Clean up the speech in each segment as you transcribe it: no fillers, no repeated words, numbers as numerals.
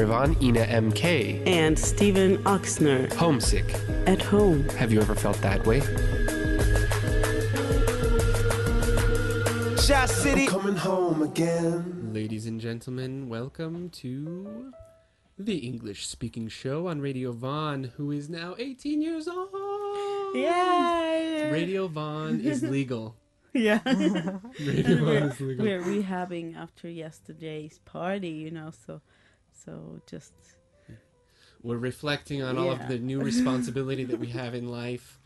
Rivan, Ina MK. And Stephen Oxner. Homesick. At home. Have you ever felt that way? Shot City. I'm coming home again. Ladies and gentlemen, welcome to the English-speaking show on Radio Vaughn, who is now 18 years old. Yay! Radio Vaughn is legal. Yeah. Radio Vaughn is legal. We're rehabbing after yesterday's party, so just... We're reflecting on all of the new responsibility that we have in life.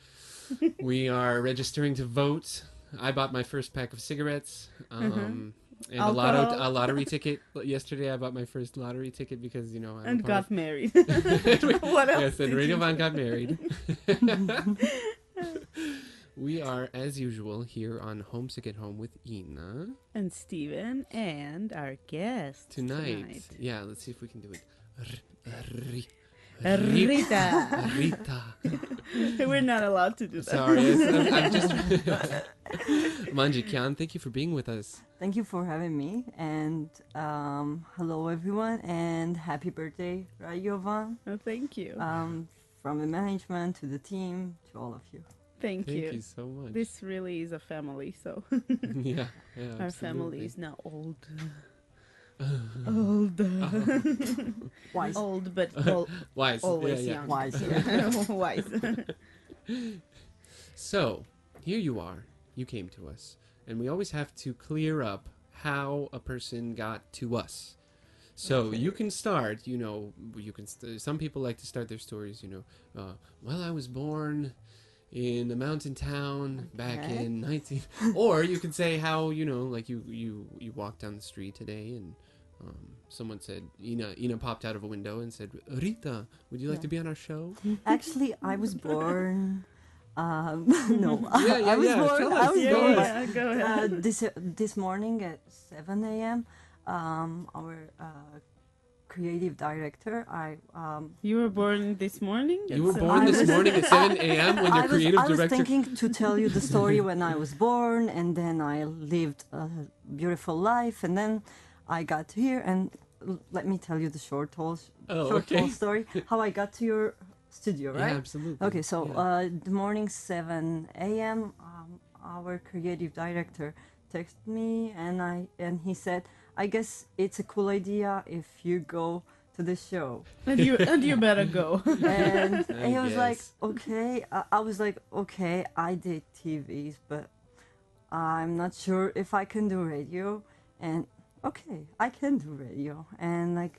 We are registering to vote. I bought my first pack of cigarettes. And a lottery ticket. Yesterday I bought my first lottery ticket because, I'm got married. What else? Yes, and Radio Vaughn got married. We are, as usual, here on Homesick at Home with Ina. And Steven, and our guest tonight. Yeah, let's see if we can do it. Rita. Rita. We're not allowed to do that. Sorry, I'm just... Manjikian, thank you for being with us. Thank you for having me, and hello everyone, and happy birthday, Radio Vaughn. Oh, thank you. From the management to the team to all of you. Thank you. Thank you so much. This really is a family, so yeah, our absolutely. family is now old. Wise. Old, but wise. always yeah. young. Wise. Yeah. Wise. So, here you are. You came to us. And we always have to clear up how a person got to us. So, you can start, some people like to start their stories, well, I was born in a mountain town back in 19... Or you can say how, you walked down the street today and someone said, Ina popped out of a window and said, Rita, would you like to be on our show? Actually, I was born... I was born Go ahead. this morning at 7 a.m. Our creative director, You were born this morning? You were born this morning at 7 a.m. when your creative director... I was thinking to tell you the story when I was born, and then I lived a beautiful life, and then I got here, and let me tell you the short tall story, how I got to your studio, right? Yeah, absolutely. Okay, so the morning 7 a.m., our creative director texted me, and he said, I guess it's a cool idea if you go to the show. And you better go. And he was like, okay. I was like, okay, I did TVs, but I'm not sure if I can do radio. And okay, I can do radio. And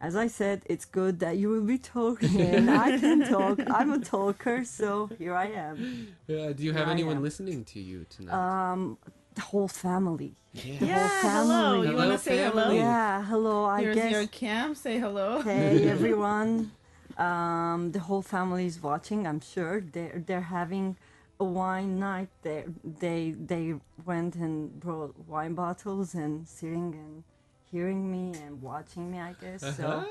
as I said, it's good that you will be talking and I can talk. I'm a talker, so here I am. Do you have anyone listening to you tonight? The whole family. Yeah. The whole hello. family. You want to say hello? Yeah, hello. Here's guess. your cam. Say hello. Hey everyone. The whole family is watching. I'm sure they're having a wine night. They went and brought wine bottles and sitting and hearing me and watching me, I guess. So,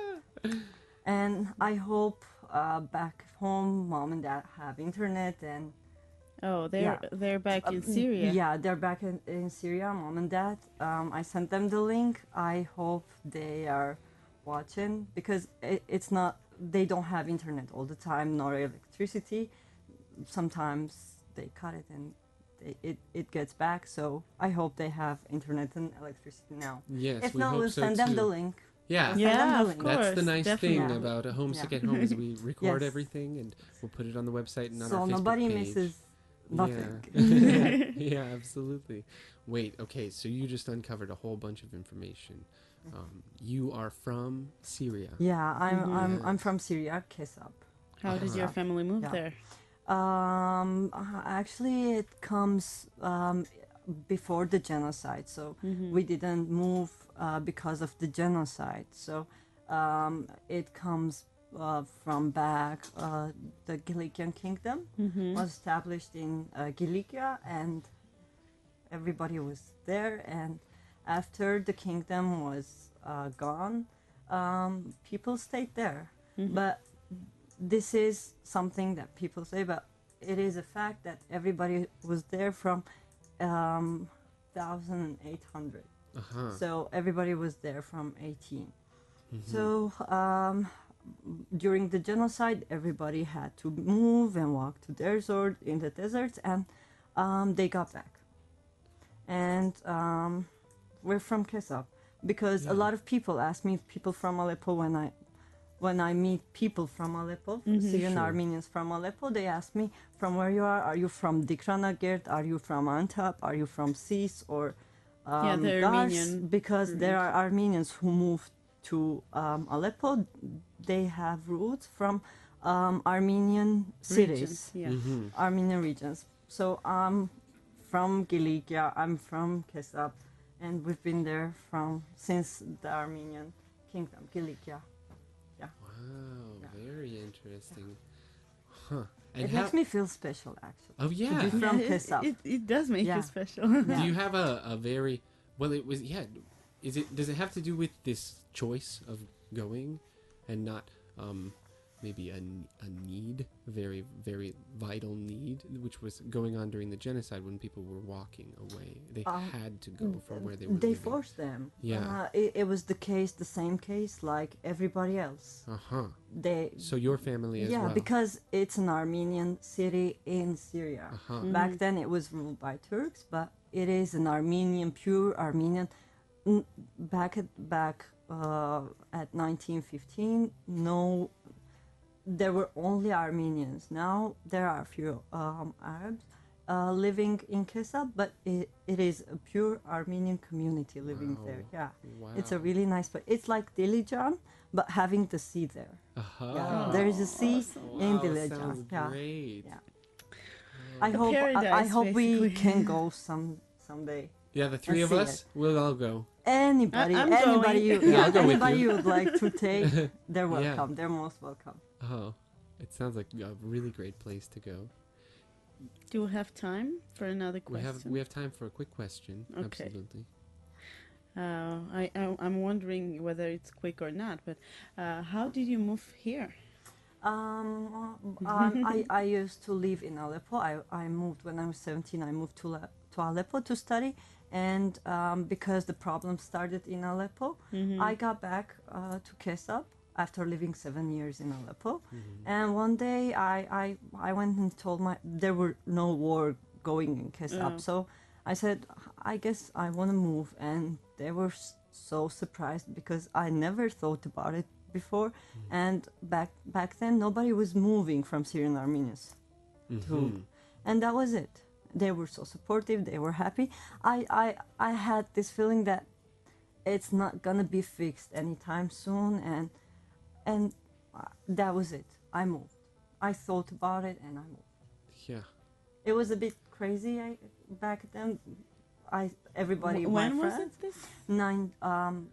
and I hope back home, mom and dad have internet and. Oh, they're back in Syria. Yeah, they're back in Syria, mom and dad. I sent them the link. I hope they are watching because it's not. They don't have internet all the time, nor electricity. Sometimes they cut it and it gets back. So I hope they have internet and electricity now. Yes, if we not, hope we'll so send them too. the link. Yeah, Of course. That's the nice definitely. thing about a Homesick at Home is we record everything and we'll put it on the website and on our Facebook page. So nobody misses nothing. Yeah. Yeah, absolutely. Wait, okay, so you just uncovered a whole bunch of information. You are from Syria. Yeah, I'm from Syria, Kesap. How did your family move there? Actually, it comes before the genocide, so we didn't move because of the genocide. So it comes from back. The Galician kingdom was established in Galicia, and everybody was there. And after the kingdom was gone, people stayed there. But this is something that people say, but it is a fact that everybody was there from 1800. So everybody was there from 18. So during the genocide, everybody had to move and walk to desert in the deserts, and they got back. And we're from Kesap because a lot of people ask me, people from Aleppo, when I meet people from Aleppo, Syrian Armenians from Aleppo, they ask me from where you are. Are you from Dikranagert? Are you from Antap? Are you from Sis or the Gars? Armenian Because there are Armenians who moved to Aleppo. They have roots from Armenian cities, regions, Armenian regions. So I'm from Gilikia, I'm from Kesap, and we've been there since the Armenian kingdom, Gilikia. Wow, very interesting. Huh. And It makes me feel special, actually. Oh, yeah. To be from it, Kesap. it does make Yeah. you special. Do you have a very well? It was Does it have to do with this choice of going, and not maybe a need, a very very vital need, which was going on during the genocide when people were walking away. They had to go from where they were. They living. forced them. Yeah. It was the same case like everybody else. So your family as well. Yeah, because it's an Armenian city in Syria. Back then it was ruled by Turks, but it is an Armenian, pure Armenian. Back at 1915, there were only Armenians. Now there are a few Arabs living in Kesap, but it is a pure Armenian community living there. Yeah, it's a really nice place. It's like Dilijan, but having the sea there. Yeah, there is a sea in Dilijan. Sounds Yeah, great. yeah. I hope we can go someday. Yeah, the three of see us, we'll all go. Anybody, I'm anybody going. you, I'll go with anybody you. you would like to take, they're Yeah. welcome. They're most welcome. Oh, it sounds like a really great place to go. Do we have time for another question? We have time for a quick question. Okay. Absolutely. I'm wondering whether it's quick or not, but how did you move here? I used to live in Aleppo. I moved when I was 17. I moved to Aleppo to study, and because the problem started in Aleppo, I got back to Kesap after living 7 years in Aleppo. And one day I went and told there were no war going in Kesap, so I said, I guess I want to move, and they were so surprised because I never thought about it before, and back then nobody was moving from Syrian Armenians and that was it. They were so supportive, they were happy. I had this feeling that it's not gonna be fixed anytime soon, and that was it. I moved. I thought about it and I moved. Yeah. It was a bit crazy back then. Everybody, when my was friends, it this?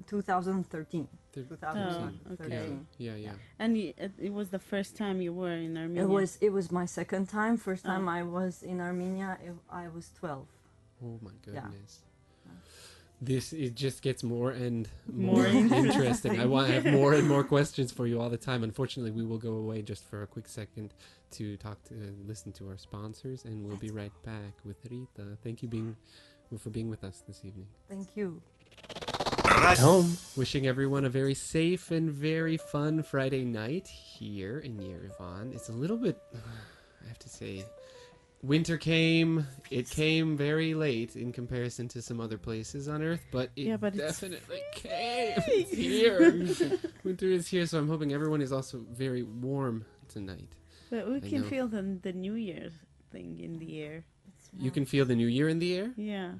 2013. 2013. Okay. Yeah. And it was the first time you were in Armenia? It was my second time. First time I was in Armenia, I was 12. Oh my goodness. It just gets more and More interesting. I have more and more questions for you all the time. Unfortunately, we will go away just for a quick second to listen to our sponsors, and we'll be right back with Rita. Thank you for being with us this evening. Thank you. Right home. Wishing everyone a very safe and very fun Friday night here in Yerevan. It's a little bit, I have to say, winter came. It came very late in comparison to some other places on Earth, but it definitely came. It's here. Winter is here, so I'm hoping everyone is also very warm tonight. But we can feel the New Year thing in the air. You can feel the New Year in the air? Yeah.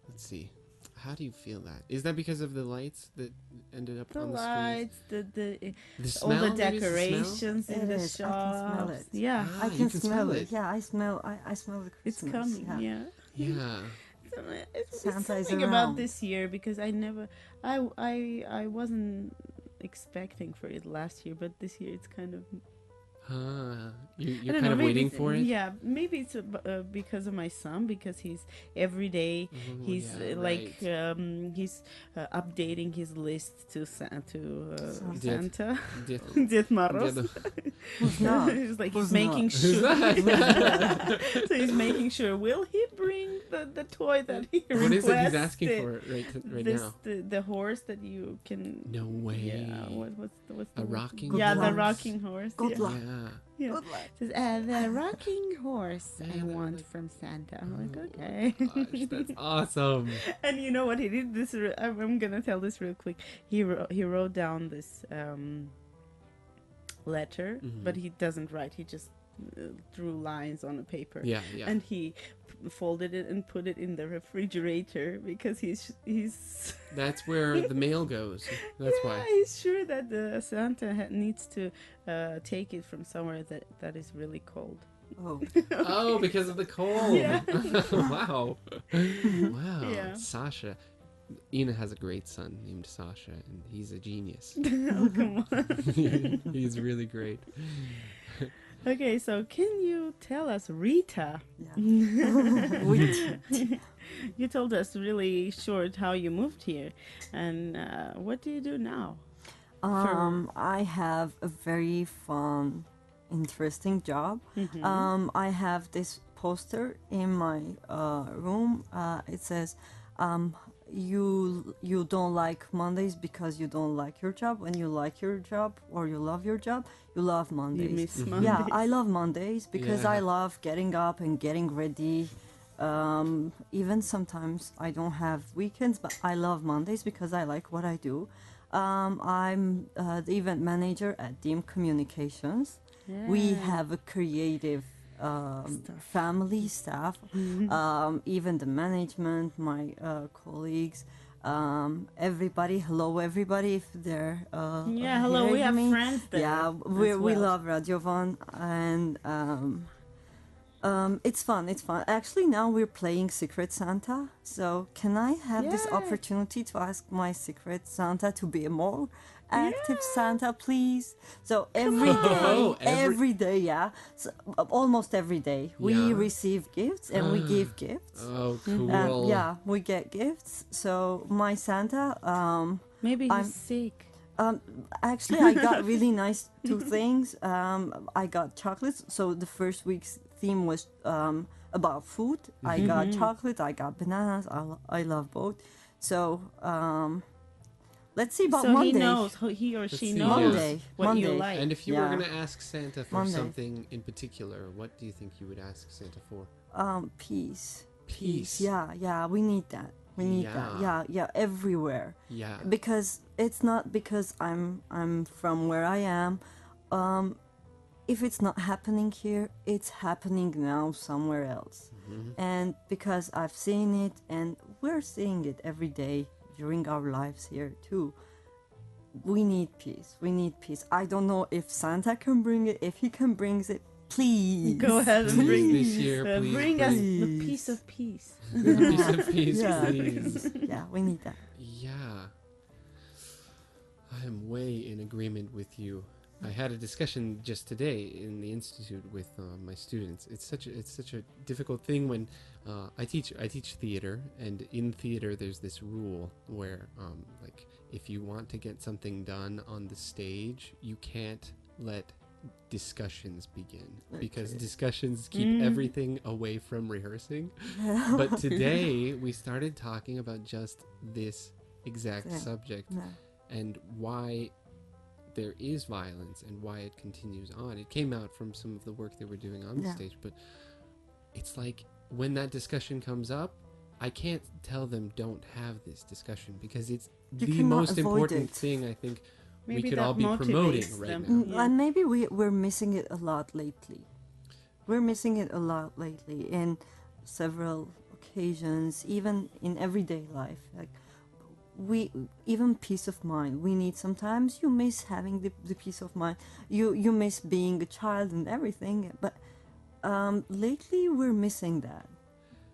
Let's see. How do you feel that? Is that because of the lights that ended up on the lights, street? the smell, all the maybe? decorations in the is. shops. I can smell it. Yeah. I you can can smell smell it. it. Yeah, I smell the Christmas. It's coming. Yeah. Yeah. It's Santa is something around. about this year because I wasn't expecting for it last year, but this year it's kind of You're don't kind know, of maybe waiting it's- for it. Yeah, maybe it's because of my son, because he's every day Oh, he's yeah, like right. he's updating his list to Santa. Santa. Did- Diet Maros. did- Who's not? He's like Who's he's making not? Who's sure. that? So he's making sure. Will he bring the toy that he What is it he's requested? asking for right This now? the horse that you can. No way. Yeah. What's the A word? rocking Good Yeah, the luck. rocking horse. Good yeah. luck. Yeah. Yeah. Good luck. Says, the rocking horse Yeah, I that- want that- from Santa. I'm like, okay. Gosh, that's awesome. And you know what he did? This I'm gonna tell this real quick. He wrote down this letter, Mhm. but he doesn't write. He just drew lines on a paper. Yeah, yeah. And he folded it and put it in the refrigerator because he's That's where the mail goes. That's yeah, why. he's sure that the Santa needs to take it from somewhere that is really cold. Oh, Oh, because of the cold. Yeah. Wow. Wow. Yeah. Sasha. Ina has a great son named Sasha, and he's a genius. Oh, come on. He's really great. Okay, so can you tell us, Rita? yeah. We You told us really short how you moved here, and what do you do now? I have a very fun, interesting job. Mm-hmm. I have this poster in my room. It says, "You don't like Mondays because you don't like your job. When you like your job or you love your job, you love Mondays." You miss Mhm. Mondays. Yeah, I love Mondays because I Yeah. love getting up and getting ready. Even sometimes I don't have weekends, but I love Mondays because I like what I do. I'm the event manager at Deem Communications. We Yeah. have a creative Staff. family staff, even the management, my colleagues, everybody. Hello, everybody. If they're Yeah, hello. We hearing have me. friends there. Yeah, as we well. love Radiovan, and it's fun. It's fun. Actually, now we're playing Secret Santa. So, can I have this Yeah. opportunity to ask my Secret Santa to be a more active Santa, please? So every on. day, Oh, every day, yeah. So, almost every day, we Yeah. receive gifts and we give gifts. Oh, cool. Yeah, we get gifts. So my Santa, Maybe he's I'm- sick. actually, I got really nice two things. I got chocolates. So the first week's theme was about food. I got chocolate. I got bananas. I love both. So let's see about So Monday. he knows. He or Let's she see, knows Monday. what you Monday. like. And if you Yeah. were going to ask Santa for Monday. something in particular, what do you think you would ask Santa for? Peace. Peace. Yeah. We need that. We need that. Yeah. Everywhere. Yeah. Because it's not because I'm from where I am. If it's not happening here, it's happening now somewhere else. And because I've seen it, and we're seeing it every day during our lives here too. We need peace. We need peace. I don't know if Santa can bring it. If he can bring it, please. Go ahead and Please bring this year, please bring us the bring- piece of peace. Piece of peace, Yeah. please. Yeah, we need that. Yeah. I am way in agreement with you. I had a discussion just today in the institute with my students. It's such a difficult thing when I teach theater, and in theater there's this rule where like if you want to get something done on the stage, you can't let discussions begin because Okay. discussions keep everything away from rehearsing. But today we started talking about just this exact Yeah. subject No. and why there is violence and why it continues on. It came out from some of the work that we're doing on the Yeah. stage, but it's like when that discussion comes up, I can't tell them don't have this discussion because it's You the cannot most avoid important it. thing I think Maybe we could that all be promoting motivates right them. now. Yeah. And maybe we're missing it a lot lately. We're missing it a lot lately in several occasions, even in everyday life. Like even peace of mind. We need sometimes you miss having the peace of mind. You miss being a child and everything. But lately we're missing that.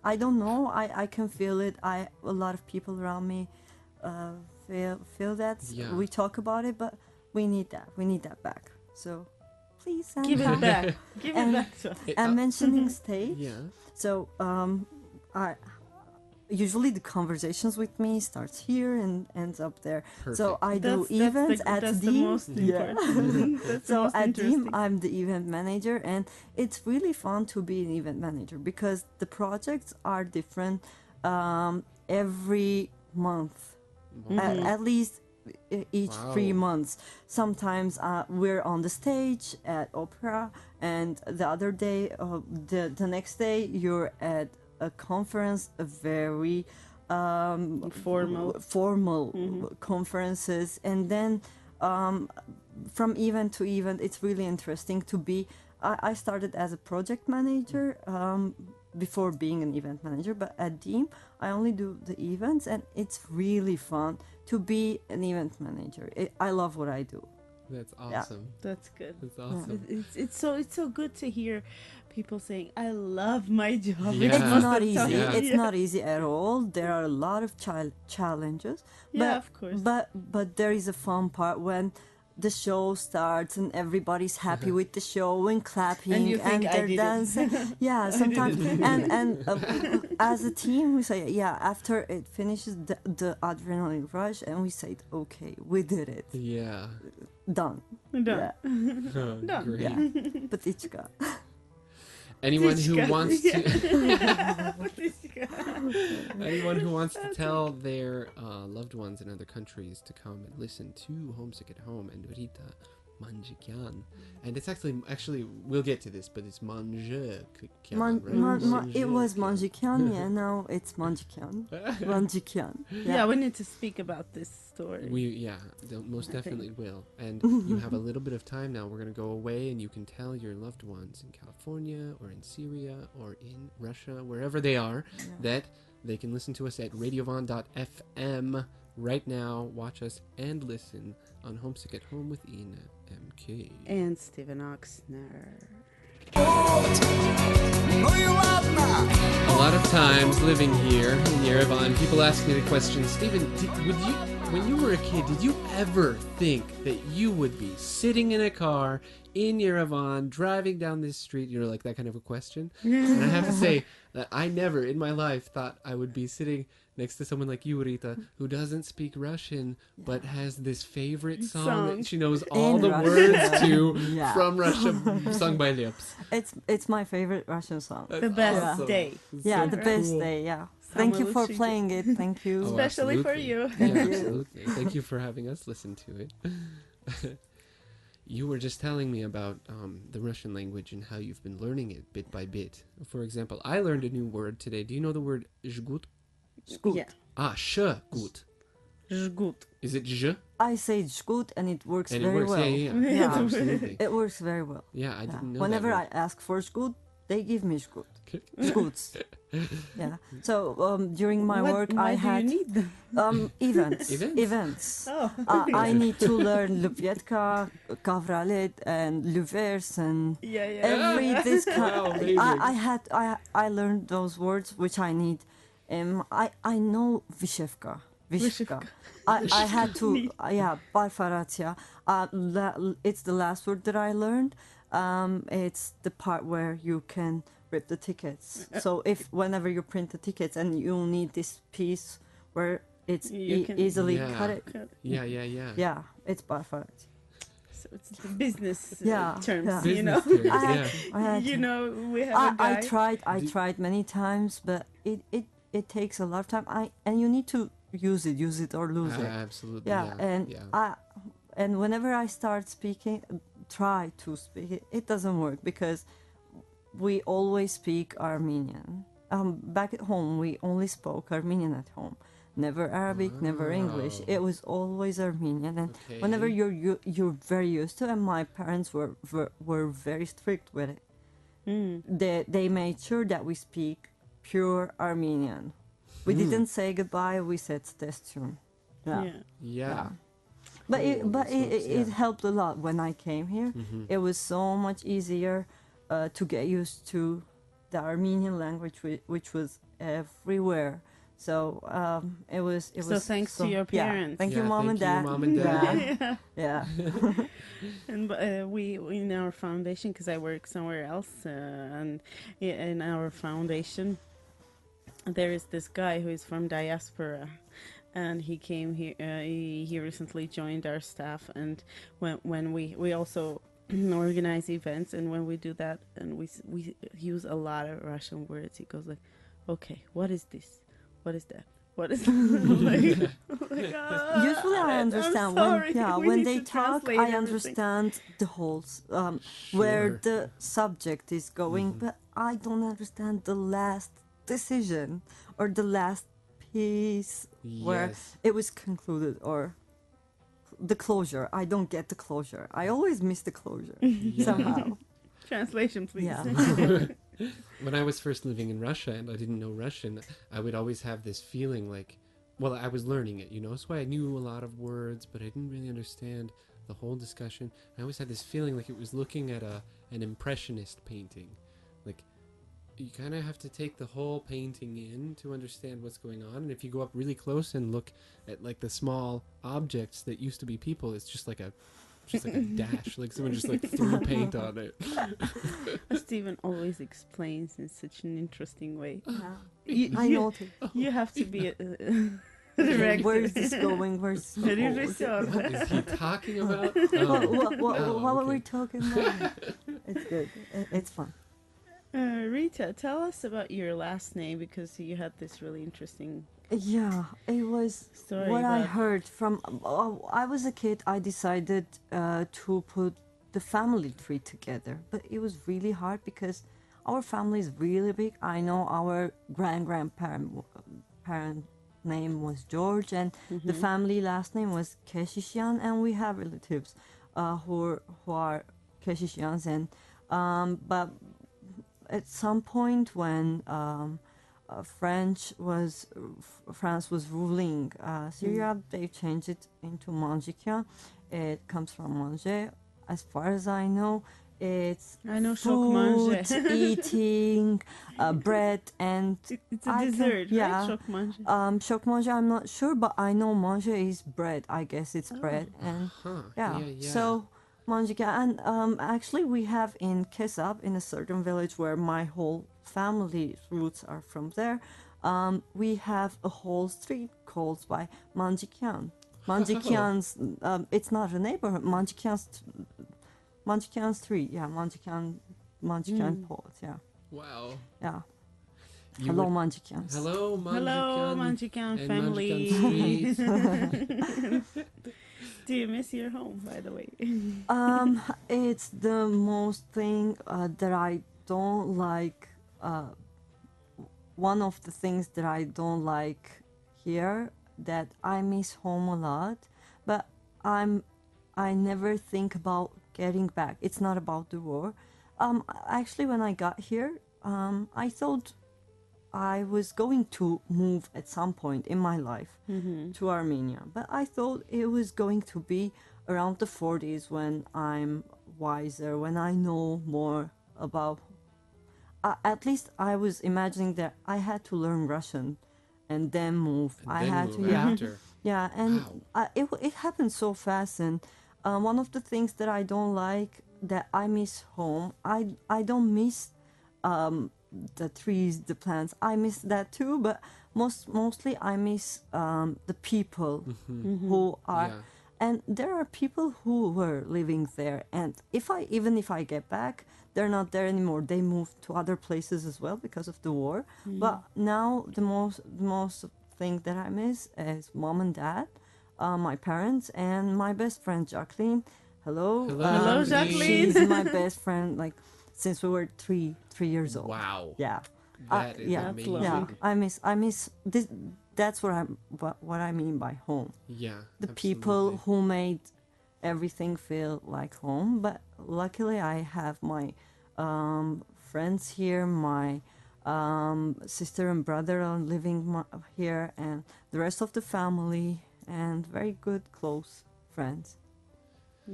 I don't know. I can feel it. A lot of people around me feel that. Yeah. We talk about it, but we need that. We need that back. So please send Give it back. Give it And- back to us. And mentioning stage, Yeah. so I usually the conversations with me starts here and ends up there. So Perfect. I do events at that's the DEEM. most Yeah. important. That's the So most at DEEM, interesting. I'm the event manager, and it's really fun to be an event manager because the projects are different every month, at least each Wow. 3 months. Sometimes we're on the stage at opera, and the other day, the next day, you're at a conference, a very formal conferences, and then from event to event, it's really interesting to be. I started as a project manager before being an event manager, but at DEEM, I only do the events, and it's really fun to be an event manager. I love what I do. That's awesome. That's good. That's awesome. It's so good to hear people saying, "I love my job." Yeah. It's most not of the time. easy. Yeah. It's not easy at all. There are a lot of challenges. Yeah, of course. But there is a fun part when the show starts and everybody's happy with the show and clapping And you think, "I they're did it." dancing. Yeah, sometimes and as a team we say, yeah, after it finishes the adrenaline rush, and we say, okay, we did it, Yeah. done. Done. Yeah, Done. Great. yeah. Patichka. Anyone who Patichka. wants to Patichka. anyone who wants to tell their loved ones in other countries to come and listen to Homesick at Home and Rita Manjikian. And it's actually we'll get to this, but it's Manjikian, right? It was Manjikian, yeah, now it's Manjikian. Manjikian. Yeah, we need to speak about this story. Most definitely will. And you have a little bit of time now. We're going to go away, and you can tell your loved ones in California or in Syria or in Russia, wherever they are, that they can listen to us at radiovan.fm right now. Watch us and listen on Homesick at Home with Ina MK. And Stephen Oxner. A lot of times living here in Yerevan, people ask me the question, Stephen, when you were a kid, did you ever think that you would be sitting in a car in Yerevan, driving down this street? You know, like that kind of a question. And I have to say that I never in my life thought I would be sitting next to someone like you, Rita, who doesn't speak Russian, but has this favorite song that she knows all In the Russian. words to Yeah. from Russia, sung by Lips. It's my favorite Russian song. That's The best awesome. day. It's Yeah, so the best cool. day, yeah. Thank you for Samolucci. playing it. Thank you. Oh, Especially for absolutely. you. Yeah, absolutely. Thank you for having us listen to it. You were just telling me about the Russian language and how you've been learning it bit by bit. For example, I learned a new word today. Do you know the word zhgut? Zhgut. Yeah. Shgut. Zhgut. Is it zh? I say zhgut and it works And it very works. well. Yeah. Yeah. Absolutely. It works very well. Yeah, I Yeah. didn't know Whenever that I ask for zhgut, they give me zhgut. Zhguts. Yeah. So during my work, Why I do had you need them? Events? events. Oh. I need to learn Lupietka, Kavralet, and Luvers, and Yeah, yeah. every this Wow, kind. amazing. I learned those words which I need. I know Vishevka. Vishevka. I had to Barfaratia. It's the last word that I learned. It's the part where you can rip the tickets. So whenever you print the tickets and you need this piece where it's You can- easily Yeah. cut it. Yeah. Yeah, it's Barfaratia. So it's the business Yeah, terms, yeah. you know. Business terms, I had- yeah. I had You to. know, we have a guy. I tried many times, but it takes a lot of time. And you need to use it or lose it. Absolutely. Yeah, and whenever I start speaking, try to speak it, it doesn't work because we always speak Armenian. Back at home, we only spoke Armenian at home. Never Arabic, never English. Wow. It was always Armenian, and Okay. whenever you're very used to, and my parents were very strict with it. They made sure that we speak pure Armenian. We didn't say goodbye. We said "stestun." Yeah. Yeah. But Cool, those folks, it helped a lot when I came here. It was so much easier to get used to the Armenian language, which was everywhere. So it was So thanks to your yeah. parents. Thank you, Yeah, mom thank and you, dad. Mom and Dad. Yeah. Yeah. And we in our foundation, because I work somewhere else, and in our foundation, there is this guy who is from diaspora, and he came here. He recently joined our staff, and when we also organize events, and when we do that, and we use a lot of Russian words, he goes like, "Okay, what is this? What is that? What is?" Usually I understand when they talk, I understand the whole where Sure. the subject is going, but I don't understand the last decision or the last piece where Yes. it was concluded, or the closure. I don't get the closure. I always miss the closure somehow. Translation, please. Yeah. When I was first living in Russia and I didn't know Russian, I would always have this feeling like, well, I was learning it, so I knew a lot of words, but I didn't really understand the whole discussion. I always had this feeling like it was looking at an impressionist painting. Like, you kind of have to take the whole painting in to understand what's going on, and if you go up really close and look at like the small objects that used to be people, it's just like a dash, like someone just like threw paint on it. Stephen always explains in such an interesting way. I noticed. You have to be a director. Where is this going? Where's this going? Regisseur. What is he talking about? What were we okay. talking about? It's good. It's fun. Rita, tell us about your last name, because you had this really interesting Yeah, it was story. what I about- heard from. I was a kid. I decided to put the family tree together, but it was really hard because our family is really big. I know our parent name was George, and the family last name was Keshishian, and we have relatives who are Keshishians, and but at some point when France was ruling Syria, they changed it into Manjikian. It comes from manger. As far as I know, it's I know food, choc-manger. eating, bread, and It's a I can- dessert, yeah. right? Choc-manger. choc manger. I'm not sure, but I know manger is bread. I guess it's bread, and Huh. yeah. Yeah. So Manjika, and actually we have in Kesab, in a certain village where my whole family roots are from there, we have a whole street called by Manjikian. Manjikian's, it's not a neighborhood, Manjikian street, yeah, Manjikian port, yeah. Wow. Yeah. You Hello, would- Manjikians. Hello, Manjikian. Hello, Manjikian and family. Manjikian Street. Do you miss your home, by the way? It's the most thing that I don't like. One of the things that I don't like here, that I miss home a lot, but I never think about getting back. It's not about the war. Actually, when I got here, I thought I was going to move at some point in my life to Armenia, but I thought it was going to be around the 40s when I'm wiser, when I know more about. At least I was imagining that I had to learn Russian and then move. And I then had move to, yeah, after. yeah, and Wow. it happened so fast. And one of the things that I don't like, that I miss home. I don't miss the trees, the plants. I miss that too, but mostly I miss the people who are. Yeah. And there are people who were living there, and even if I get back, they're not there anymore. They moved to other places as well because of the war. But now the most thing that I miss is mom and dad, my parents, and my best friend Jacqueline. Hello, Hello, Jacqueline. She's my best friend, like since we were three years old. Wow. Yeah. That is yeah, amazing. yeah. I miss this. That's what I mean by home. Yeah. The absolutely. people who made everything feel like home. But luckily, I have my friends here. My sister and brother are living here, and the rest of the family, and very good, close friends.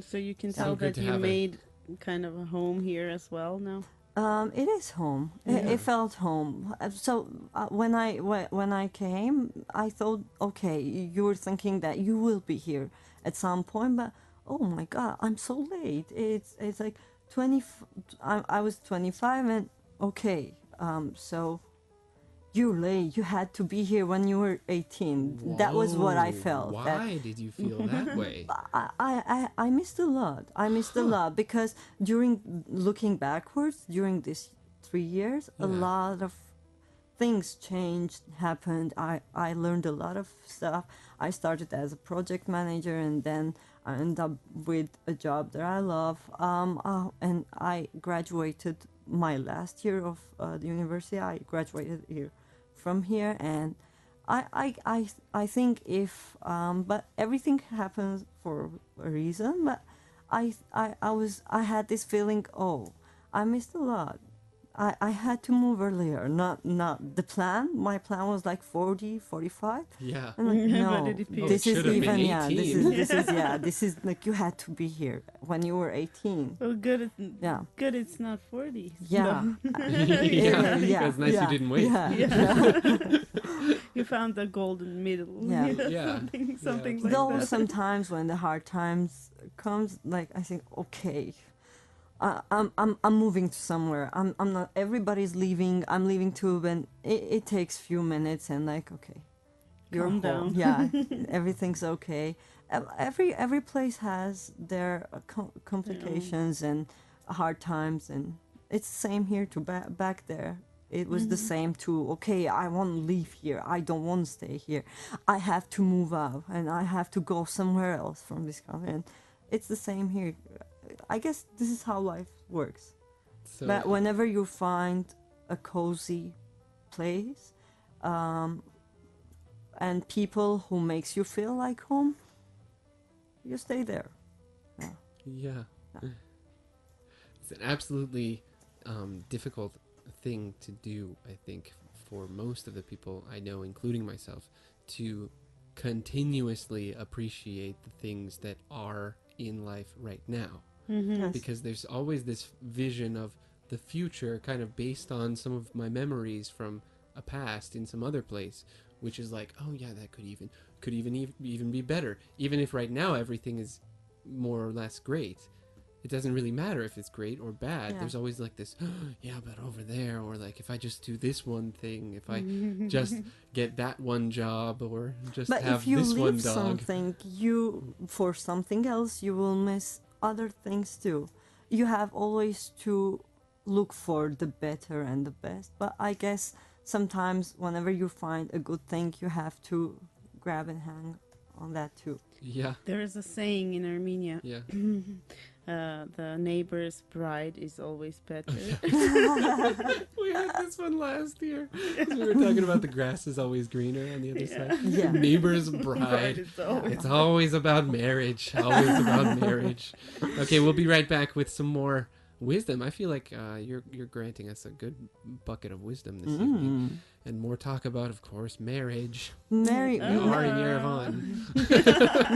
So you can So tell good that to you have made kind of a home here as well now. It is home. Yeah. It felt home. So when I came, I thought, okay, you were thinking that you will be here at some point, but oh my God, I'm so late. It's like 20. I was 25, and okay, so you're late. You had to be here when you were 18. That was what I Whoa, felt. That Why did you feel that way? I missed a lot. I missed a lot because looking backwards during these 3 years, a Yeah. lot of things changed, happened. I learned a lot of stuff. I started as a project manager, and then I ended up with a job that I love. And I graduated my last year of the university. I graduated here from here, and I think if but everything happens for a reason. But I had this feeling. Oh, I missed a lot. I had to move earlier. Not the plan. My plan was like 40, 45. Yeah. I'm like, But no, it appears- this It is should have been even yeah. This 18. is this is like you had to be here when you were 18. Well, Yeah. good. It's not 40. Yeah. Yeah. Yeah. It's nice you didn't wait. Yeah. Yeah. You found the golden middle. Yeah. Yeah. Something Yeah. like Though that. sometimes when the hard times comes, like I think, okay, I'm moving to somewhere. I'm not. Everybody's leaving. I'm leaving too. And it takes few minutes, and like, okay, you're Calm home. down. Yeah, everything's okay. Every place has their complications and hard times, and it's the same here too. Back there, it was the same too. Okay, I want to leave here. I don't want to stay here. I have to move out, and I have to go somewhere else from this country. And it's the same here. I guess this is how life works. So, But whenever you find a cozy place, and people who makes you feel like home, you stay there. yeah. It's an absolutely difficult thing to do, I think, for most of the people I know, including myself, to continuously appreciate the things that are in life right now. Yes. Because there's always this vision of the future kind of based on some of my memories from a past in some other place, which is like, oh yeah, that could even be better. Even if right now everything is more or less great, it doesn't really matter if it's great or bad. Yeah. There's always like this, yeah, but over there, or like if I just do this one thing, if I just get that one job, or just But have if you this one leave dog. something, for something else, you will miss other things too. You have always to look for the better and the best. But I guess sometimes whenever you find a good thing, you have to grab and hang on that too. Yeah, There is a saying in Armenia. yeah. The neighbor's bride is always better. We had this one last year. We were talking about the grass is always greener on the other side. Yeah. Neighbor's bride. It's always- It's always about marriage. Always about marriage. Okay, we'll be right back with some more wisdom. I feel like you're granting us a good bucket of wisdom this evening. And more talk about, of course, marriage. Mary, You are in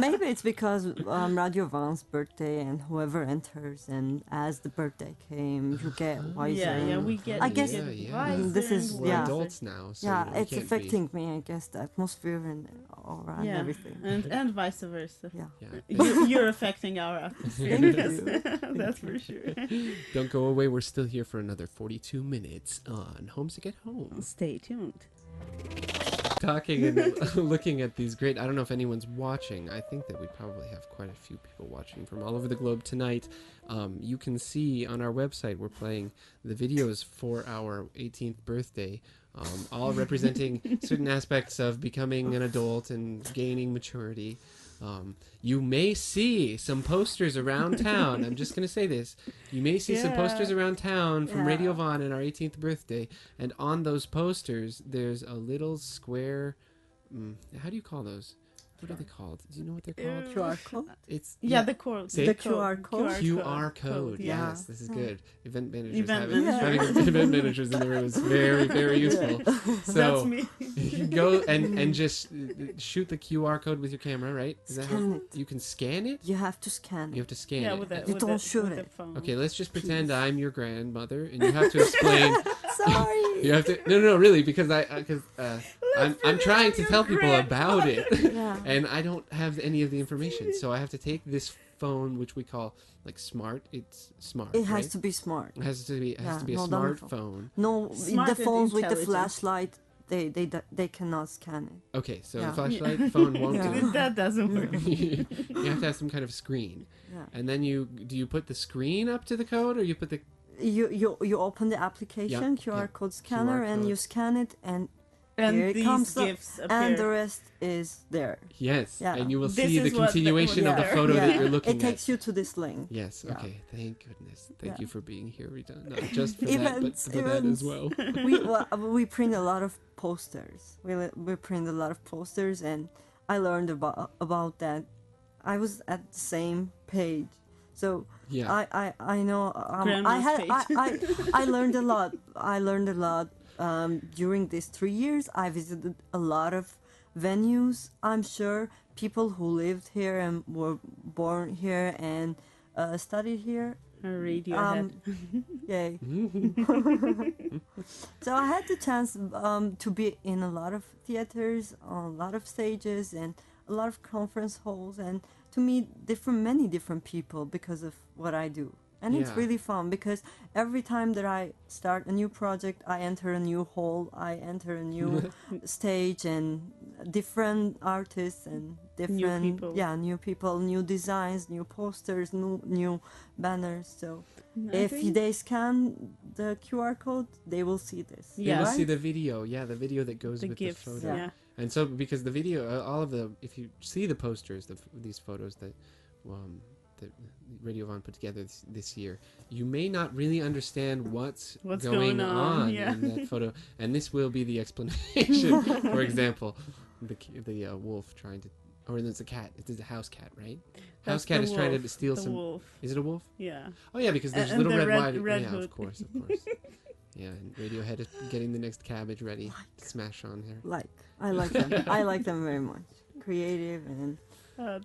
maybe Yerevan. it's because Radio Van's birthday and whoever enters, and as the birthday came, you get wiser. yeah, we get. I guess we get Yeah. wiser This is- and We're yeah. wiser. adults now, so Yeah, we it's can't affecting me. I guess the atmosphere and all around Yeah, everything. and vice versa. Yeah. Be, yeah. You're affecting our atmosphere. Thank Yes, you. that's for sure. Don't go away. We're still here for another 42 minutes on Homesick at Home. Stay tuned. Talking and looking at these great, I don't know if anyone's watching. I think that we probably have quite a few people watching from all over the globe tonight. You can see on our website we're playing the videos for our 18th birthday, all representing certain aspects of becoming an adult and gaining maturity. You may see some posters around town. I'm just going to say this. You may see some Yeah. posters around town from Yeah. Radio Von and our 18th birthday. And on those posters, there's a little square... how do you call those? what are they called? Do you know what they're called? QR code. It's Yeah, the code. Say The it. QR code. QR code. Yeah. Yes, this is good. Event managers Event having manager. event managers in the room is very, very useful. That's So me. you go and just shoot the QR code with your camera, right? Is that Scan how it. you can scan it? You have to scan You it. have to scan Yeah, it. with the, You with don't the, shoot with the it. phone. Okay, let's just pretend Please. I'm your grandmother, and you have to explain. Sorry. You have to no, really, because I'm trying to tell people about it, Yeah. and I don't have any of the information, so I have to take this phone, which we call like smart. It's smart. It has right? to be smart. It has to be. It has to be a no dumb smartphone. No, Smart the and phones with the intelligent. flashlight, they cannot scan it. Okay, so Yeah. the flashlight phone won't Yeah. do. That doesn't work. You have to have some kind of screen, Yeah. and then do you put the screen up to the code, or you put the You open the application Yeah, QR yeah. code scanner and code. you scan it and And here it these comes up, gifts appear. and the rest is there. yes, Yeah. and you will This see the is what the- continuation of the yeah. photo that you're looking It takes you to this link. at. Yes. Yeah. Okay. Thank goodness. Thank Yeah. you for being here, Rita. Not just for that, but Events, for that as events. well. we print a lot of posters. We print a lot of posters, and I learned about that. I was at the same page, so Yeah. I know. I Grandma's had page. I learned a lot. I learned a lot during these 3 years. I visited a lot of venues. I'm sure people who lived here and were born here and studied here. A Radiohead. Yay. So I had the chance to be in a lot of theaters, on a lot of stages, and a lot of conference halls, and to meet many different people because of what I do. And it's Yeah. really fun because every time that I start a new project, I enter a new hall, I enter a new stage, and different artists and different people. new people, new designs, new posters, new banners. So I if think- they scan the QR code, they will see this. You Yeah. will right? see the video. Yeah, the video that goes the with gifts. the photo. Yeah. And so, because the video, all of the, if you see the posters, these photos that Radio Von put together this year, you may not really understand what's going on yeah. in that photo, and this will be the explanation. For example, the wolf trying to, or there's a cat. It's a house cat, right? That's House cat the is trying to wolf, steal the some. wolf. Is it a wolf? Yeah. Oh yeah, because there's And little the red Red yeah, Hood. of course. Yeah, and Radiohead is getting the next cabbage ready to smash on there. I like them. I like them very much. Creative and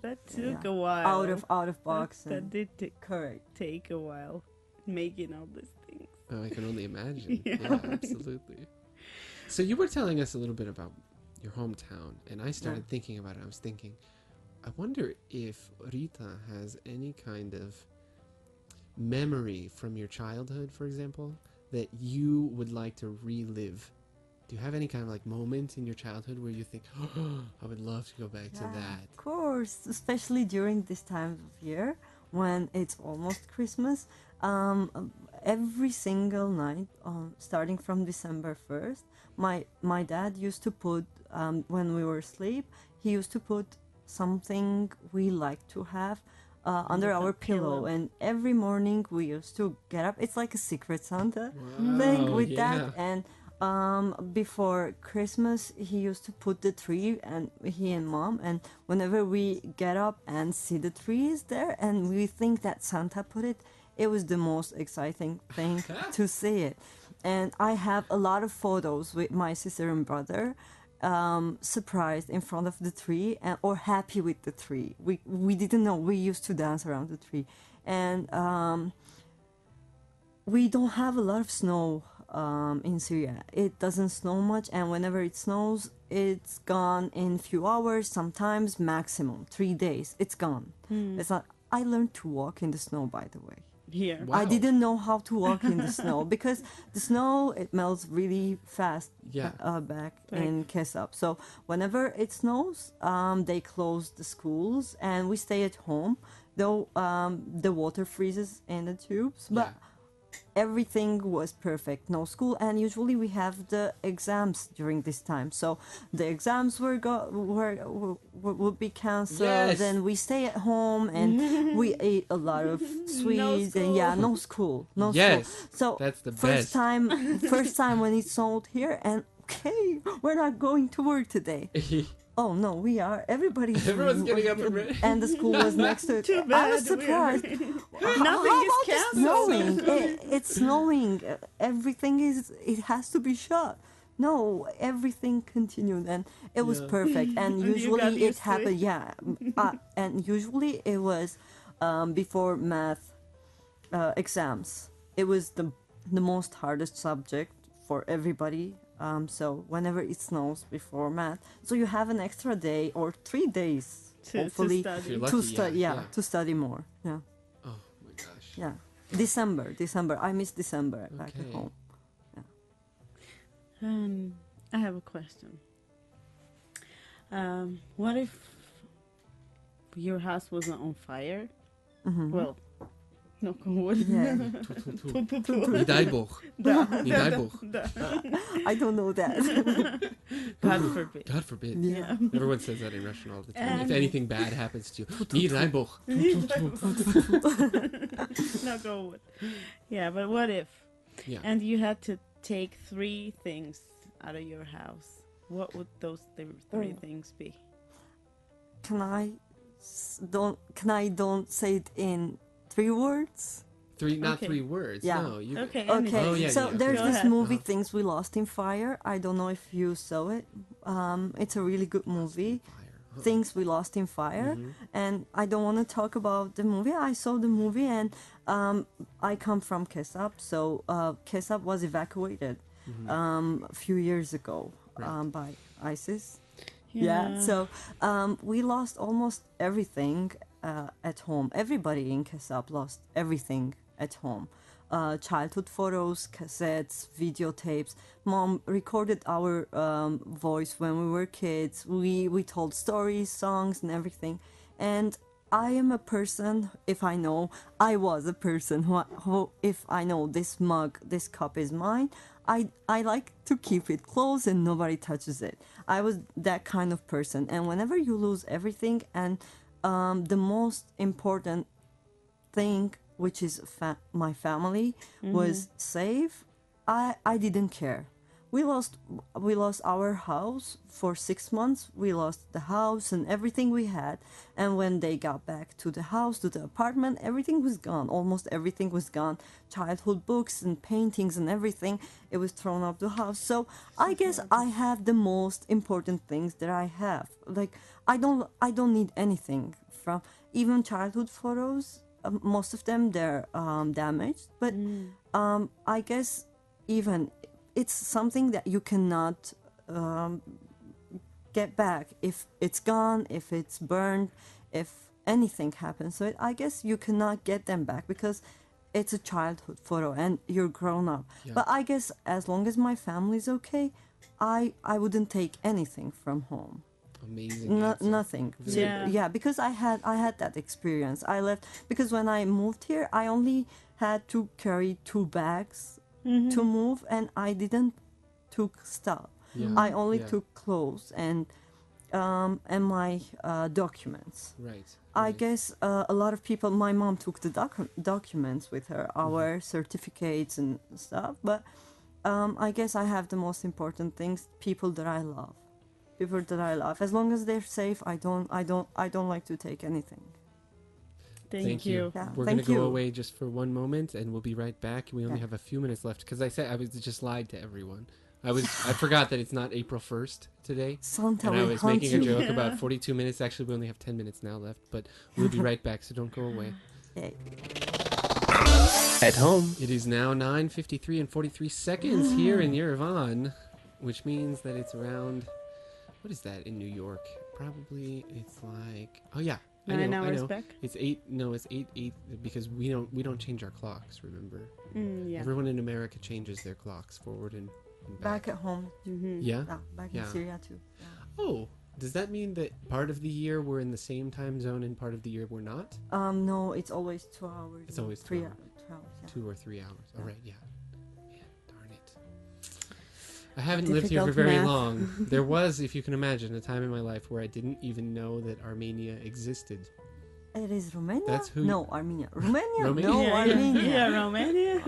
That took Yeah. a while. out of box. That and did correct. take a while making all these things. Oh, I can only imagine. Yeah. Yeah, absolutely. So you were telling us a little bit about your hometown, and I started thinking about it. I was thinking, I wonder if Rita has any kind of memory from your childhood, for example, that you would like to relive. Do you have any kind of like moment in your childhood where you think, oh, I would love to go back to that? Of course, especially during this time of year when it's almost Christmas. Every single night, starting from December 1st, my dad used to put, when we were asleep, he used to put something we like to have under our pillow. And every morning we used to get up. It's like a secret Santa thing with that. And before Christmas, he used to put the tree, and he and mom, and whenever we get up and see the tree is there and we think that Santa put it, it was the most exciting thing to see it. And I have a lot of photos with my sister and brother, surprised in front of the tree or happy with the tree. We didn't know. We used to dance around the tree. And we don't have a lot of snow in Syria. It doesn't snow much, and whenever it snows, it's gone in few hours, sometimes maximum 3 days. It's gone. It's not. I learned to walk in the snow, by the way. Here. Wow. I didn't know how to walk in the snow because the snow, it melts really fast back in Kesap. So whenever it snows, they close the schools and we stay at home. Though the water freezes in the tubes, but everything was perfect. No school, and usually we have the exams during this time. So the exams would be cancelled. Yes. Then we stay at home and we ate a lot of sweets and no school. Yes, So that's the first best. time when it snowed here, and okay, we're not going to work today. oh no, we are. Everybody's getting up and ready. and the school was next to it. Too I bad. was surprised. Nothing is It's canceled. snowing. It's snowing. Everything is. It has to be shut. No, everything continued, and it was Yeah. perfect. And And you usually got it used to happened. it. Yeah, and usually it was before math exams. It was the most hardest subject for everybody. So whenever it snows before math, so you have an extra day or 3 days, To hopefully, If study. you're to lucky, study. yeah, Yeah, yeah. to study more. Yeah, Oh my gosh. yeah. December. I miss December back at Okay. home. I have a question. What if your house wasn't on fire? Well, knock on wood. Yeah. Nie daj Bog. Nie daj Bog. I don't know that. God forbid. God forbid. Yeah. Everyone says that in Russian all the time. If And- anything bad happens to you, nie daj Bog. Knock on wood. Yeah, but what if? Yeah. And you had to take 3 things out of your house. What would those three things be? Can I don't say it in 3 words? Not Okay. 3 words. Yeah. No, you. Okay. Okay, anything. Oh, yeah, so yeah, there's Go this ahead. movie, Things We Lost in Fire. I don't know if you saw it. It's a really good movie. Fire. Huh. Things We Lost in Fire. And I don't want to talk about the movie. I saw the movie, and I come from Kesap, so Kesap was evacuated a few years ago Right. by ISIS. Yeah. So we lost almost everything at home. Everybody in Kesap lost everything at home. Childhood photos, cassettes, videotapes. Mom recorded our voice when we were kids. We told stories, songs, and everything. And I am a person, I was a person who if I know this mug, this cup is mine, I like to keep it close and nobody touches it. I was that kind of person. And whenever you lose everything, and the most important thing, which is my family, was safe, I didn't care. We lost our house for 6 months. We lost the house and everything we had. And when they got back to the house, to the apartment, everything was gone. Almost everything was gone. Childhood books and paintings and everything. It was thrown out the house. So I guess I have the most important things that I have. Like I don't need anything from even childhood photos. Most of them they're damaged. But I guess even it's something that you cannot get back if it's gone, if it's burned, if anything happens. So I guess you cannot get them back because it's a childhood photo and you're grown up. Yeah. But I guess as long as my family's okay, I wouldn't take anything from home. Amazing. answer. Nothing. So, Yeah. yeah, because I had that experience. I left because when I moved here, I only had to carry 2 bags to move, and I didn't took stuff. Yeah. I only Yeah. took clothes and my documents. Right. I right. guess a lot of people. My mom took the documents with her, our certificates and stuff. But I guess I have the most important things: people that I love, people that I love. As long as they're safe, I don't like to take anything. Thank you. Yeah, We're going thank to go you. away just for one moment, and we'll be right back. We only Yeah. have a few minutes left because I said I was just lied to everyone. I forgot that it's not April 1st today, Santa and I will was haunt making a you. joke about 42 minutes. Actually, we only have 10 minutes now left, but we'll be right back. So don't go away. Yay. At home. It is now 9:53 and 43 seconds here in Yerevan, which means that it's around. What is that in New York? Probably it's like. Oh yeah. I 9 know, I hours know. back. It's 8. No, it's 8 because we don't change our clocks. Remember, Yeah. everyone in America changes their clocks forward and back. Back at home. Yeah. Yeah, back Yeah. in Syria too. Yeah. Oh, does that mean that part of the year we're in the same time zone and part of the year we're not? No, it's always 2 hours. It's or always 3 2 hours. 2 hours. Yeah. 2 or 3 hours. Yeah. All right. Yeah. Man, darn it. I haven't lived here for Difficult very math. long. There was, if you can imagine, a time in my life where I didn't even know that Armenia existed. It is Romania? That's who No, Armenia. Romania? Romania? No, Yeah, Armenia. Yeah, Romania. Wait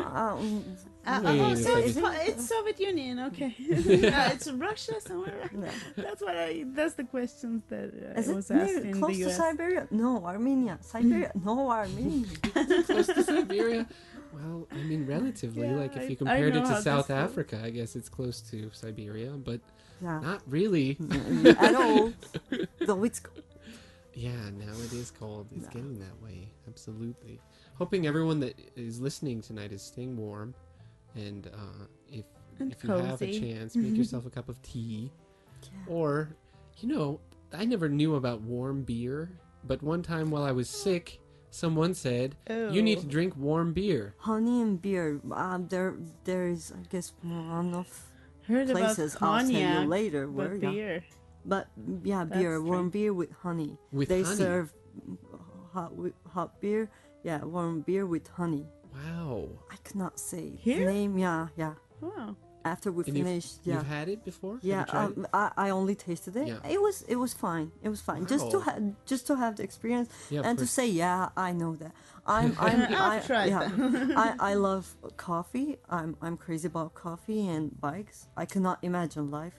a So second. it's Soviet Union, okay. It's Russia somewhere. That's the questions that Is I it was asked near, in close the to US. Siberia? No, Armenia. Siberia? No, Armenia. Close to Siberia. Well, I mean, relatively. Yeah, like, if you I compared it know to how South this goes. Africa, I guess it's close to Siberia, but Yeah. not really. At all. Though it's Yeah, now it is cold. It's getting that way. Absolutely. Hoping everyone that is listening tonight is staying warm, and if And if you have a cozy. chance, make yourself a cup of tea, yeah. or I never knew about warm beer, but one time while I was sick, someone said you need to Oh. drink warm beer. Honey and beer. There is, I guess, one of Heard places about I'll tell you cognac, later where. but Yeah. beer. But yeah, beer, That's warm strange. beer with honey. With They honey? serve hot beer. Yeah, warm beer with honey. Wow. I cannot say Here? the name. Yeah, yeah. Wow. After we And finished, yeah. You've had it before? Have Yeah, you tried it? I only tasted it. Yeah. It was fine. It was fine. Wow. Just to have the experience Yeah, of and to course. say, yeah, I know that. I've tried I love coffee. I'm crazy about coffee and bikes. I cannot imagine life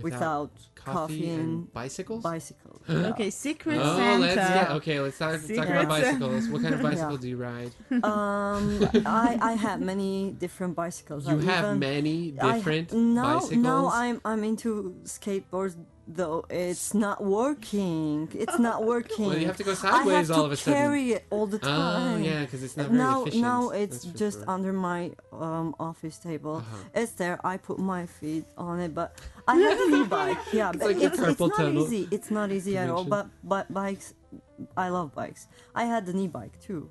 without coffee and and bicycles? bicycles. Okay, Secret Oh, Santa. let's talk Secret about Santa. bicycles. What kind of Yeah. bicycle do you ride? I have many different bicycles. You I have even- many I- different now, bicycles? Now I'm into skateboards, though it's not working. It's not working. Well, you have to go I sideways have all to of a sudden. carry it all the Oh, time. yeah, because it's not very efficient. Now it's That's for just sure. under my office table. Uh-huh. It's there. I put my feet on it, but I have an e-bike. Yeah, but like the it's carpal not tunnel easy. It's not easy at all. convention. But bikes, I love bikes. I had an e-bike too.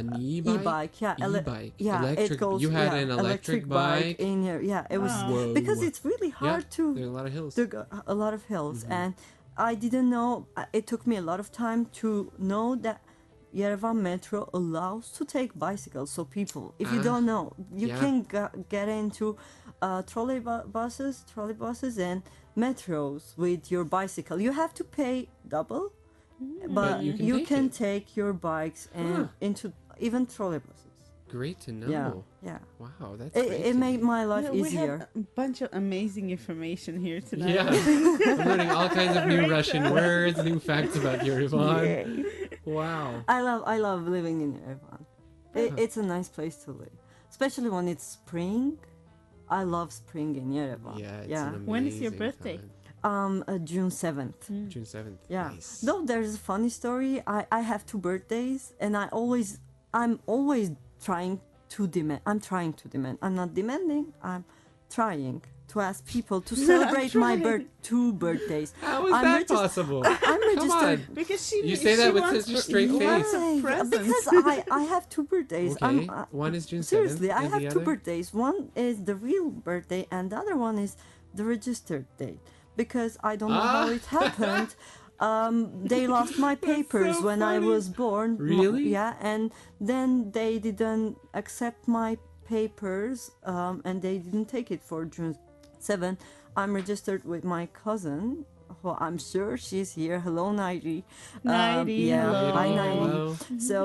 An e-bike? E-bike, yeah, E-bike. yeah, Electric. it goes. You had yeah, an electric bike? in here. Yeah, it was Whoa. because it's really Yeah, hard to there's a lot of hills. there go a lot of hills, Mm-hmm. and I didn't know. It took me a lot of time to know that Yerevan Metro allows to take bicycles. So people, if you Ah, don't know, you yeah. can get into trolleybuses and metros with your bicycle. You have to pay double, but you you can can, take it. take your bikes and Huh. into even trolleybuses. Great to know. Yeah, yeah. Wow, that's great. It to made know. my life Yeah, we easier. have a bunch of amazing information here tonight. Yeah. I'm learning all kinds of new Russian words, new facts about Yerevan. Wow. I love living in Yerevan. It's a nice place to live, especially when it's spring. I love spring in Yerevan. Yeah, it's yeah. an amazing When is your birthday? time. June 7th. June 7th. Yeah. Nice. Though there's a funny story. I have 2 birthdays, and I'm always trying to demand. I'm not demanding. I'm trying to ask people to celebrate my trying. 2 birthdays. How is I'm that regis- possible? I'm Come registered. on. Because You say that she with wants such a straight you want face. some Why? presents. Because I have 2 birthdays. Okay. One is June 7th. Seriously, I and have the 2 other? birthdays. One is the real birthday, and the other one is the registered date. Because I don't know how Ah. it happened. They lost my papers so when I funny. was born. Really? Yeah, and then they didn't accept my papers, and they didn't take it for June 7. I'm registered with my cousin. Who I'm sure she's here. Hello, Nairi. Nairi, Yeah, hello. hi, Nairi. Hello. So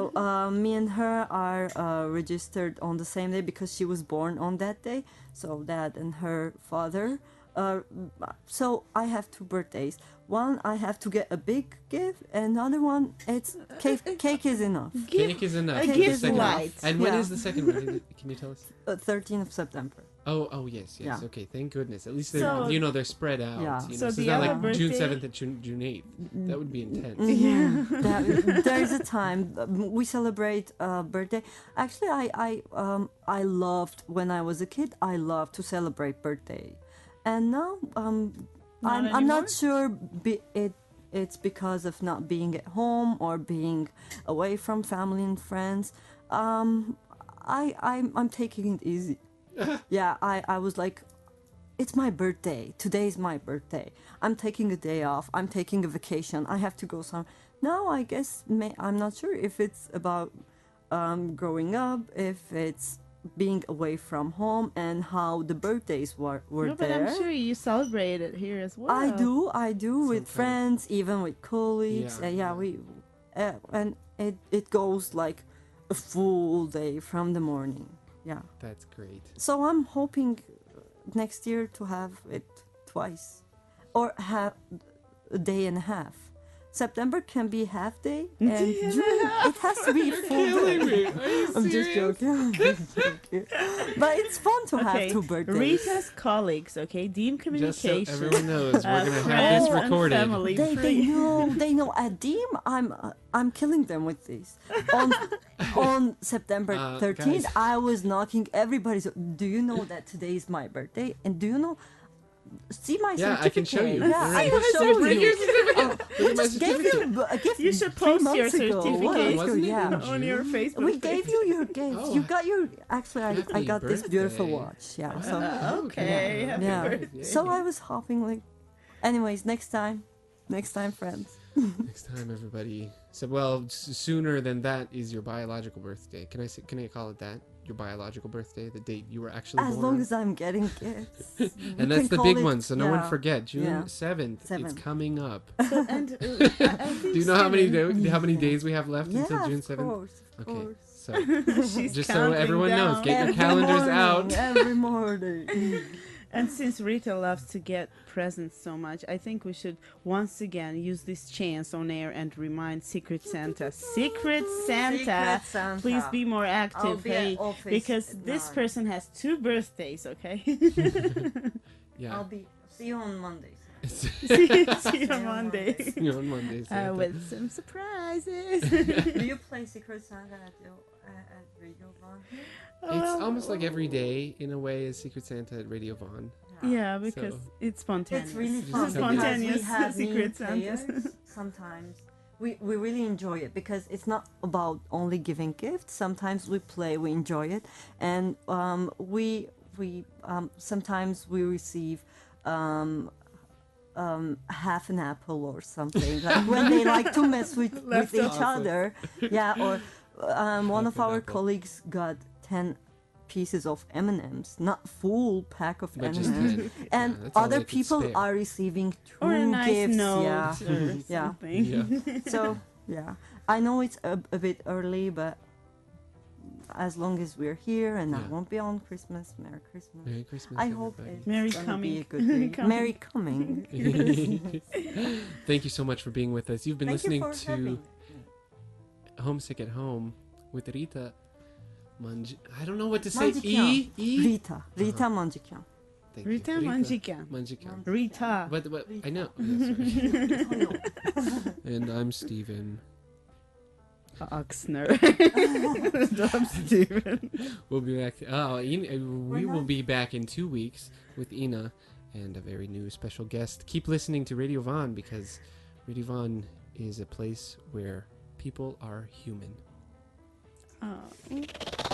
me and her are registered on the same day because she was born on that day. So dad and her father. So I have 2 birthdays. One I have to get a big gift, and another one it's cake is enough. Cake is enough. a The gift second one. light. And when Yeah. is the second one? Can you tell us? 13th of September. Oh, yes. Yeah. Okay, thank goodness. At least So- they're spread out. Yeah. You know? So it's the not other like June birthday- 7th and June 8th. That would be intense. Yeah. There is a time we celebrate birthday. Actually, I loved when I was a kid. I loved to celebrate birthday, and now I'm anymore? not sure. It's because of not being at home or being away from family and friends. I'm taking it easy. Yeah, I was like, it's my birthday. Today's my birthday. I'm taking a day off. I'm taking a vacation. I have to go somewhere. Now I guess I'm not sure if it's about growing up, if it's being away from home, and how the birthdays were No, but there. I'm sure you celebrate it here as well. I do with kind of- friends, even with colleagues. Yeah, Yeah, yeah. we and it goes like a full day from the morning. Yeah. That's great. So I'm hoping next year to have it twice, or have a day and a half. September can be half day, and June it has to be full day. I'm just joking. I'm just joking. But it's fun to have two birthdays. Rita's colleagues, okay, Deem Just Communication. so everyone knows, we're gonna have friends this and recorded. family. They know at Deem I'm killing them with this. On September 13th, guys. I was knocking everybody's. Do you know that today is my birthday? And do you know? See my certificate. I can show you. Yeah, You're I right. will show Bring you. your certificate. We Look at my just gave certificate. you a gift. You should 3 post months your ago. certificate. Wasn't it? Yeah. on your Facebook We page. gave you your gift. Oh. You got your. Actually, I Happy got this beautiful birthday. watch. Yeah. So Okay, happy yeah. birthday. So I was hopping like. Anyways, next time, friends. Next time, everybody. So, well, sooner than that is your biological birthday. Can I call it that? Your biological birthday, the date you were actually As born long on? as I'm getting gifts. And that's the big one, so no one yeah. forget. June Yeah. 7th. It's 7th. coming up. So, and, Do you know how many days we have left Yeah, until June of 7th? course, of Okay, course. so she's just so counting everyone knows, down. get your Every calendars morning, out. every morning. And since Rita loves to get presents so much, I think we should once again use this chance on air and remind Secret Santa. Secret Santa, please be more active, hey, because this person has 2 birthdays, okay? Yeah. See you on Mondays. See you on Monday. See you on Monday. Santa. With some surprises. Do you play Secret Santa at Radio One? It's almost like every day, in a way, is Secret Santa at Radio Vaughn. Yeah, because So- it's spontaneous. It's really Just fun. spontaneous because we have Secret new Santas. players sometimes. We really enjoy it because it's not about only giving gifts. Sometimes we play, we enjoy it, and we sometimes we receive half an apple or something, like when they like to mess with each other. Yeah, or one of an our apple. colleagues got 10 pieces of M&Ms, not full pack of But just M&Ms. 10. And Yeah, that's all other they could people spare. are receiving 2 Or a nice gifts. note Yeah. or Yeah. something. Yeah. So yeah, I know it's a bit early, but as long as we're here and I Yeah. won't be on Christmas, Merry Christmas. Merry Christmas, I hope everybody. it's Merry gonna coming. be a good day. Coming. Merry coming. Thank you so much for being with us. You've been Thank you listening for having to me. Homesick at Home with Rita I don't know what to say. Manjikian. E? Rita Manjikian. Thank you. Rita Manjikian. Manjikian. Rita. But I know. Yeah, sorry. And I'm Steven. Oxner. I'm Steven. We'll be back. We will be back in 2 weeks with Ina and a very new special guest. Keep listening to Radio Vaughn because Radio Vaughn is a place where people are human. Oh.